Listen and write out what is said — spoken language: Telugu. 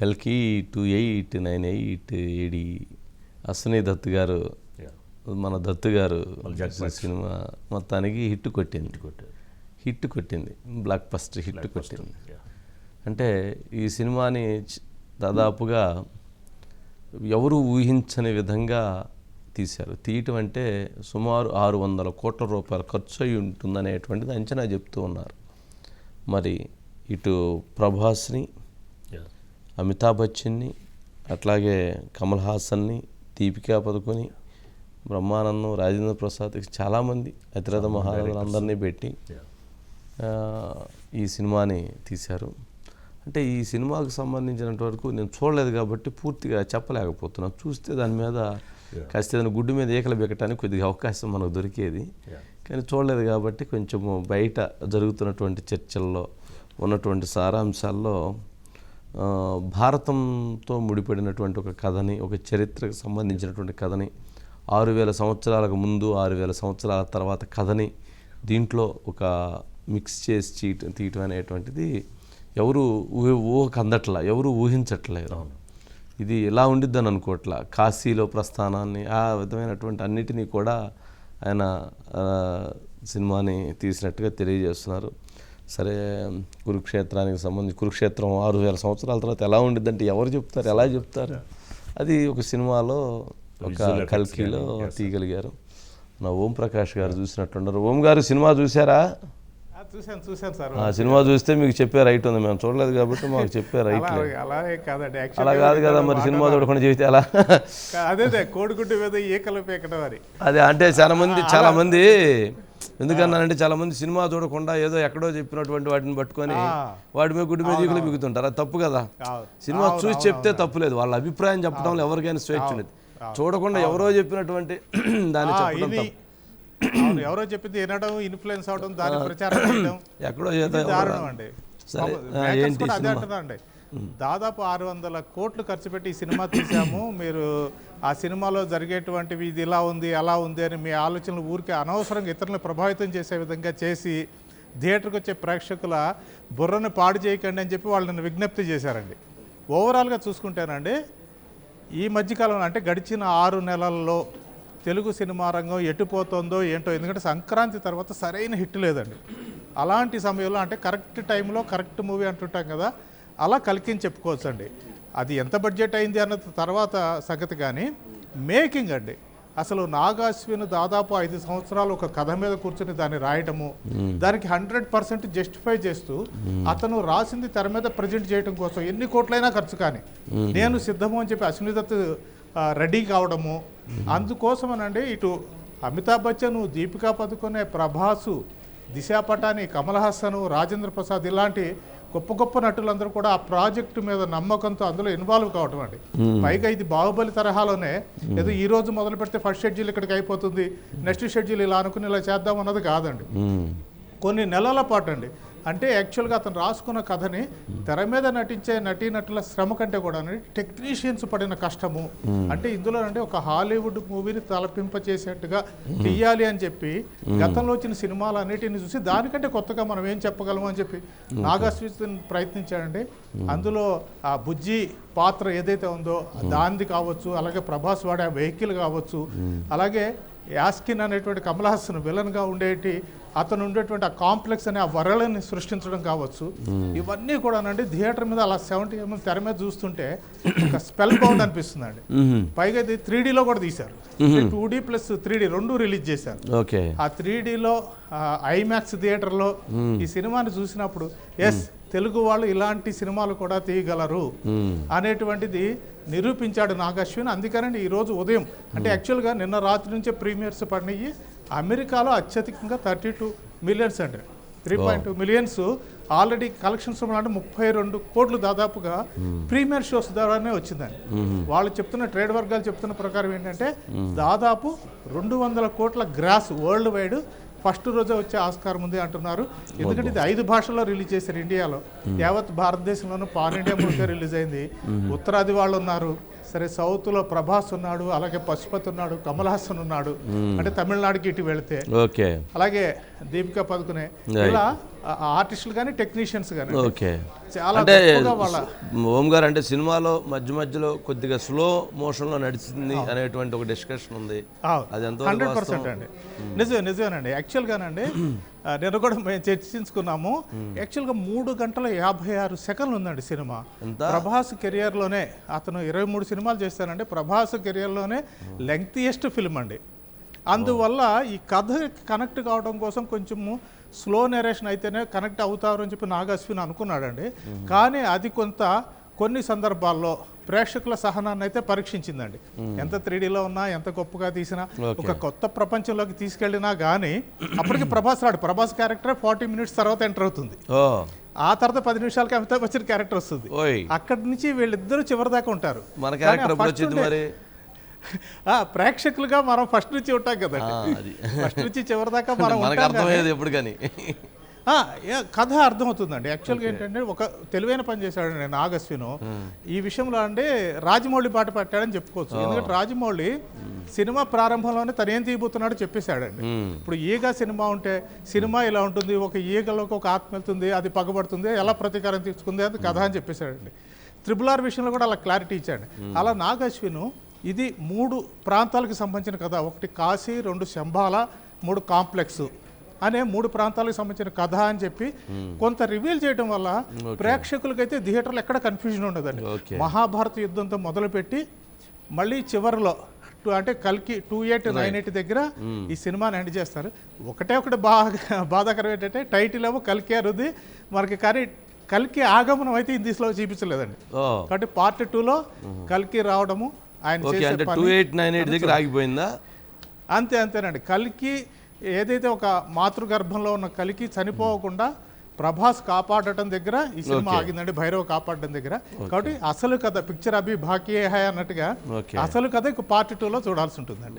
కల్కి 28, 98 ఏడి అశ్విని దత్ గారు మన దత్తు గారు సినిమా మొత్తానికి హిట్ కొట్టింది బ్లాక్ బస్టర్ హిట్ కొట్టింది. అంటే ఈ సినిమాని దాదాపుగా ఎవరు ఊహించని విధంగా తీశారు. తీయటం అంటే సుమారు 600 కోట్ల రూపాయలు ఖర్చు అయి ఉంటుందనేటువంటిది అంచనా చెప్తూ ఉన్నారు. మరి ఇటు ప్రభాస్ని, అమితాబ్ బచ్చన్ని, అట్లాగే కమల్ హాసన్ని, దీపికా పదుకొని, బ్రహ్మానందం, రాజేంద్ర ప్రసాద్, చాలామంది అతిరథ మహారాజులు అందరినీ పెట్టి ఈ సినిమాని తీశారు. అంటే ఈ సినిమాకు సంబంధించినంత వరకు నేను చూడలేదు కాబట్టి పూర్తిగా చెప్పలేకపోతున్నాను. చూస్తే దాని మీద కాస్త ఏదైనా గుడ్డు మీద ఏకలు బెక్కడానికి కొద్దిగా అవకాశం మనకు దొరికేది, కానీ చూడలేదు కాబట్టి కొంచెము బయట జరుగుతున్నటువంటి చర్చల్లో ఉన్నటువంటి సారాంశాల్లో భారతంతో ముడిపడినటువంటి ఒక కథని, ఒక చరిత్రకు సంబంధించినటువంటి కథని, 6000 సంవత్సరాలకు ముందు 6000 సంవత్సరాల తర్వాత కథని దీంట్లో ఒక మిక్స్ చేసి తీయటం అనేటువంటిది ఎవరు ఊహకు అందట్లా, ఎవరు ఊహించట్లేదు. ఇది ఎలా ఉండిద్దని అనుకోవట్లా. కాశీలో ప్రస్థానాన్ని, ఆ విధమైనటువంటి అన్నిటినీ కూడా ఆయన సినిమాని తీసినట్టుగా తెలియజేస్తున్నారు. సరే, కురుక్షేత్రానికి సంబంధించి కురుక్షేత్రం 6000 సంవత్సరాల తర్వాత ఎలా ఉండిద్దంటే ఎవరు చెప్తారు, ఎలా చెప్తారు? అది ఒక సినిమాలో, ఒక కల్కిలో తీయగలిగారు. నా ఓం ప్రకాష్ గారు చూసినట్టున్నారు. ఓం గారు సినిమా చూసారా? చూశాను సార్. సినిమా చూస్తే మీకు చెప్పే రైట్ ఉంది, మేము చూడలేదు కాబట్టి మాకు చెప్పే రైట్ లేదు. అలా కాదు కదా, మరి సినిమా చూడకుండా చెబితే అలా. అదే కోడిగుడ్డు మీద ఏకలు పేకడం అని. అదే అంటే చాలా మంది ఎందుకన్నానంటే చాలా మంది సినిమా చూడకుండా ఏదో ఎక్కడో చెప్పినటువంటి వాటిని పట్టుకొని వాటి మీద గుడ్డి మీద ఈకలు బిగుతుంటారు. అది తప్పు కదా. సినిమా చూసి చెప్తే తప్పు లేదు, వాళ్ళ అభిప్రాయం చెప్పడంలో ఎవరికైనా స్వేచ్ఛ లేదు. చూడకుండా ఎవరో చెప్పినటువంటి దాన్ని చెప్పడం తప్పు. ఎవరో చెప్పింది వినడం, ఇన్ఫ్లుయెన్స్ అవడం, దాని ప్రచారం చేయడం ఎక్కడో దారుణం అండి. అదే అంటున్నాండి, దాదాపు 600 కోట్లు ఖర్చు పెట్టి ఈ సినిమా తీసాము, మీరు ఆ సినిమాలో జరిగేటువంటివి ఇది ఇలా ఉంది అలా ఉంది అని మీ ఆలోచనలు ఊరికే అనవసరంగా ఇతరులను ప్రభావితం చేసే విధంగా చేసి థియేటర్కి వచ్చే ప్రేక్షకుల బుర్రను పాడు చేయకండి అని చెప్పి వాళ్ళని విజ్ఞప్తి చేశారండి. ఓవరాల్గా చూసుకుంటేనండి, ఈ మధ్యకాలంలో అంటే గడిచిన 6 నెలల్లో తెలుగు సినిమా రంగం ఎటుపోతుందో ఏంటో. ఎందుకంటే సంక్రాంతి తర్వాత సరైన హిట్ లేదండి. అలాంటి సమయంలో అంటే కరెక్ట్ టైంలో కరెక్ట్ మూవీ అంటుంటాం కదా, అలా కలికిని చెప్పుకోవచ్చు అండి. అది ఎంత బడ్జెట్ అయింది అన్నది తర్వాత సంగతి, కానీ మేకింగ్ అండి, అసలు నాగాశ్విన్ దాదాపు 5 సంవత్సరాలు ఒక కథ మీద కూర్చొని దాన్ని రాయటము, దానికి 100% జస్టిఫై చేస్తూ అతను రాసింది తెర మీద ప్రజెంట్ చేయడం కోసం ఎన్ని కోట్లైనా ఖర్చు కానీ నేను సిద్ధము అని చెప్పి అశ్విని దత్ రెడీ కావడము. అందుకోసమనండి ఇటు అమితాబ్ బచ్చన్, దీపికా పదుకొనే, ప్రభాసు, దిశా పటాని, కమల్ హాసన్, రాజేంద్ర ప్రసాద్ ఇలాంటి గొప్ప గొప్ప నటులందరూ కూడా ఆ ప్రాజెక్టు మీద నమ్మకంతో అందులో ఇన్వాల్వ్ కావటం అండి. పైగా ఇది బాహుబలి తరహాలోనే ఏదో ఈ రోజు మొదలు పెడితే ఫస్ట్ షెడ్యూల్ ఇక్కడికి అయిపోతుంది, నెక్స్ట్ షెడ్యూల్ ఇలా అనుకుని ఇలా చేద్దాం అన్నది కాదండి. కొన్ని నెలల పాటు అండి. అంటే యాక్చువల్గా అతను రాసుకున్న కథని తెర మీద నటించే నటీనటుల శ్రమ కంటే కూడా టెక్నీషియన్స్ పడిన కష్టము, అంటే ఇందులో అంటే ఒక హాలీవుడ్ మూవీని తలపింపచేసేట్టుగా తీయాలి అని చెప్పి గతంలో వచ్చిన సినిమాలు అన్నిటిని చూసి దానికంటే కొత్తగా మనం ఏం చెప్పగలము అని చెప్పి నాగాశ్విన్ ప్రయత్నించాడండి. అందులో ఆ బుజ్జి పాత్ర ఏదైతే ఉందో దానిది కావచ్చు, అలాగే ప్రభాస్ వాడే ఆ వెహికల్ కావచ్చు, అలాగే యాస్కిన్ అనేటువంటి కమల్ హాసన్ విలన్గా ఉండేటి అతను ఉండేటువంటి ఆ కాంప్లెక్స్ అనే ఆ వరల్డ్ని సృష్టించడం కావచ్చు, ఇవన్నీ కూడానండి థియేటర్ మీద అలా 70 mm తెర మీద చూస్తుంటే ఒక స్పెల్ బౌండ్ అనిపిస్తుందండి. పైగా ఇది 3Dలో కూడా తీశారు, 2D ప్లస్ 3D రెండు రిలీజ్ చేశారు. ఆ 3Dలో ఐమాక్స్ థియేటర్లో ఈ సినిమాని చూసినప్పుడు ఎస్, తెలుగు వాళ్ళు ఇలాంటి సినిమాలు కూడా తీయగలరు అనేటువంటిది నిరూపించాడు నాగాశ్విన్. అందుకనండి ఈరోజు ఉదయం అంటే యాక్చువల్గా నిన్న రాత్రి నుంచే ప్రీమియర్స్ పడినాయి. అమెరికాలో అత్యధికంగా 32 మిలియన్స్ అండి, 3.2 మిలియన్స్ ఆల్రెడీ కలెక్షన్స్ అంటే 32 కోట్లు దాదాపుగా ప్రీమియర్ షోస్ ద్వారానే వచ్చిందండి. వాళ్ళు చెప్తున్న ట్రేడ్ వర్గాలు చెప్తున్న ప్రకారం ఏంటంటే దాదాపు 200 కోట్ల గ్రాస్ వరల్డ్ వైడ్ ఫస్ట్ రోజే వచ్చే ఆస్కారం ఉంది అంటున్నారు. ఎందుకంటే ఇది 5 భాషల్లో రిలీజ్ చేశారు ఇండియాలో, యావత్ భారతదేశంలోనూ పాన్ ఇండియా మూవీ రిలీజ్ అయింది. ఉత్తరాది వాళ్ళు ఉన్నారు, సరే సౌత్లో ప్రభాస్ ఉన్నాడు, అలాగే పశుపతి ఉన్నాడు, కమల్ హాసన్ ఉన్నాడు, అంటే తమిళనాడుకి ఇటు వెళితే అలాగే దీపికా పదుకునే, ఇలా ఆర్టిస్టులు కానీ టెక్నీషియన్స్ కానీ ఓకే. చాలా అంటే గొప్పగా వాళ్ళ ఓం గారు అంటే సినిమాలో మధ్యలో కొద్దిగా స్లో మోషన్లో నడిచింది అనేటువంటి ఒక డిస్కషన్ ఉంది. అది ఎంతో 100% అండి. నిజమేనండి. యాక్చువల్గానండి నేను కూడా మేము చర్చించుకున్నాము. యాక్చువల్గా 3 గంటల 56 సెకండ్లు ఉందండి సినిమా. ప్రభాస్ కెరియర్లోనే అతను 23 సినిమాలు చేస్తానండి. ప్రభాస్ కెరియర్లోనే లెంగ్తియెస్ట్ ఫిల్మ్ అండి. అందువల్ల ఈ కథ కనెక్ట్ కావడం కోసం కొంచెము స్లో నెరేషన్ అయితేనే కనెక్ట్ అవుతారు అని చెప్పి నాగ్ అశ్విన్ అనుకున్నాడండి. కానీ అది కొన్ని సందర్భాల్లో ప్రేక్షకుల సహనాన్ని అయితే పరీక్షించిందండి. ఎంత 3Dలో ఉన్నా, ఎంత గొప్పగా తీసినా, ఒక కొత్త ప్రపంచంలోకి తీసుకెళ్ళినా కానీ అప్పటికి ప్రభాస్ క్యారెక్టర్ 40 మినిట్స్ తర్వాత ఎంటర్ అవుతుంది. ఆ తర్వాత 10 నిమిషాలకి అమితాబ్ బచ్చన్ క్యారెక్టర్ వస్తుంది. అక్కడి నుంచి వీళ్ళిద్దరూ చివరి దాకా ఉంటారు. ప్రేక్షకులుగా మనం ఫస్ట్ నుంచి ఉంటాం కదండి. ఫస్ట్ నుంచి చివరి దాకా మనం ఎప్పుడు కానీ కథ అర్థమవుతుందండి. యాక్చువల్గా ఏంటంటే ఒక తెలివైన పని చేశాడండి నాగ్ అశ్విన్ ఈ విషయంలో. అంటే రాజమౌళి బాట పట్టాడని చెప్పుకోవచ్చు. ఎందుకంటే రాజమౌళి సినిమా ప్రారంభంలోనే తనేం తీయబోతున్నాడో చెప్పేశాడండి. ఇప్పుడు ఈగ సినిమా ఉంటే సినిమా ఇలా ఉంటుంది, ఒక ఈగలోకి ఒక ఆత్మ వెళ్తుంది, అది పగబడుతుంది, ఎలా ప్రతీకారం తీసుకుంది, అది కథ అని చెప్పేశాడండి. RRR విషయంలో కూడా అలా క్లారిటీ ఇచ్చాడు. అలా నాగ్ అశ్విన్ ఇది 3 ప్రాంతాలకు సంబంధించిన కథ. 1 కాశీ, 2 శంబాల, 3 కాంప్లెక్స్ అనే 3 ప్రాంతాలకు సంబంధించిన కథ అని చెప్పి కొంత రివీల్ చేయడం వల్ల ప్రేక్షకులకైతే థియేటర్లో ఎక్కడ కన్ఫ్యూజన్ ఉండదండి. మహాభారత యుద్ధంతో మొదలుపెట్టి మళ్ళీ చివరిలో అంటే కల్కి 2898 దగ్గర ఈ సినిమాని ఎండ్ చేస్తారు. ఒకటి బాధాకరం ఏంటంటే టైటిల్ ఏమో కల్కి అరుది మనకి, కానీ కల్కి ఆగమనం అయితే హిందీలో చూపించలేదండి. కాబట్టి పార్ట్ 2లో కల్కి రావడము ఆయన 2898 దగ్గర ఆగిపోయిందా? అంతేనండి. కల్కి ఏదైతే ఒక మాతృగర్భంలో ఉన్న కల్కి చనిపోకుండా ప్రభాస్ కాపాడటం దగ్గర ఈ సినిమా ఆగిందండి, భైరవ్ కాపాడటం దగ్గర. కాబట్టి అసలు కథ పిక్చర్ అభి బాకీ హై అన్నట్టుగా అసలు కథ పార్ట్ 2లో చూడాల్సి ఉంటుందండి.